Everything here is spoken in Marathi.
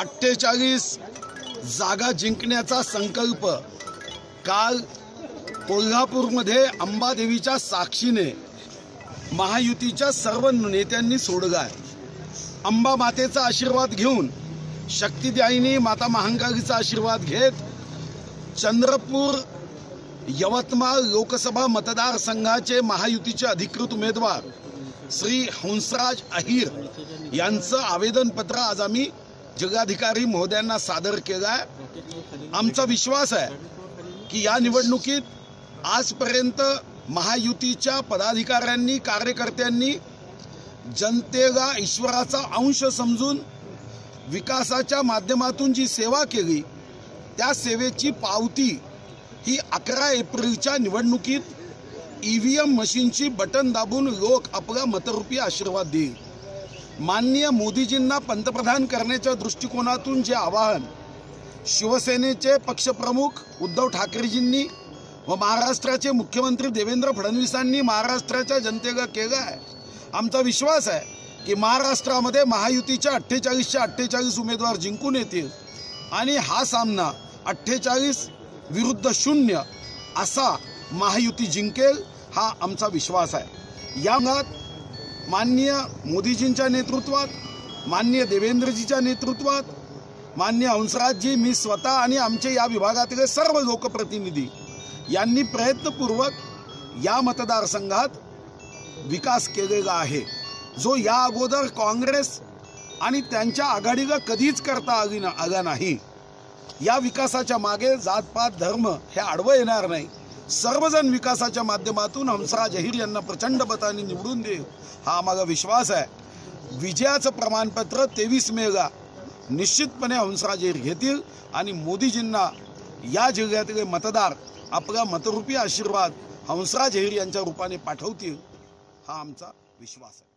48 जागा जिंकण्याचा संकल्प काल कोल्हापूरमध्ये अंबादेवीच्या साक्षीने महायुतीच्या सर्व नेत्यांनी सोडला। अंबा मातेचा आशीर्वाद घेऊन, शक्तिदायिनी माता महाकालीचा आशीर्वाद घेत चंद्रपूर यवतमाळ लोकसभा मतदारसंघाचे महायुतीचे अधिकृत उमेदवार श्री हंसराज अहिर यांचं आवेदनपत्र आज आम्ही जिल्हाधिकारी महोदयांना सादर केलं आहे। आमचा विश्वास आहे की या निवडणुकीत आजपर्यंत महायुतीच्या पदाधिकाऱ्यांनी, कार्यकर्त्यांनी जनतेला ईश्वराचा अंश समजून विकासाच्या माध्यमातून जी सेवा केली, त्या सेवेची पावती ही 11 एप्रिलच्या निवडणुकीत ईव्हीएम मशीनची बटन दाबून लोक आपला मतरूपी आशीर्वाद देईल। माननीय मोदीजींना पंतप्रधान करण्याच्या दृष्टिकोनातून जे आवाहन शिवसेनेचे पक्षप्रमुख उद्धव ठाकरेजींनी व महाराष्ट्राचे मुख्यमंत्री देवेंद्र फडणवीसांनी महाराष्ट्राच्या जनतेला केलं आहे, आमचा विश्वास आहे की महाराष्ट्रामध्ये महायुतीच्या 48च्या 48 उमेदवार जिंकून येतील आणि हा सामना 48 विरुद्ध 0 असा महायुती जिंकेल, हा आमचा विश्वास आहे। या भागात माननीय मोदीजींच्या नेतृत्वात, माननीय देवेंद्रजीच्या नेतृत्वात, माननीय हंसराजजी, मी स्वतः आणि आमचे या विभागातील सर्व लोकप्रतिनिधी यांनी प्रयत्नपूर्वक या मतदारसंघात विकास केलेला आहे, जो या अगोदर काँग्रेस आणि त्यांच्या आघाडीला कधीच करता आला नाही। या विकासाच्या मागे जातपात धर्म हे आडवं येणार नाही। सर्वजण विकासाच्या माध्यमातून हंसराज अहिर यांना प्रचंड मतांनी निवडून देईल, हा आम्हाला विश्वास आहे। विजयाचं प्रमाणपत्र 23 मेला निश्चितपणे हंसराज अहिर घेतील आणि मोदीजींना या जिल्ह्यातील मतदार आपला मतरूपी आशीर्वाद हंसराज अहिर यांच्या रूपाने पाठवतील, हा आमचा विश्वास आहे।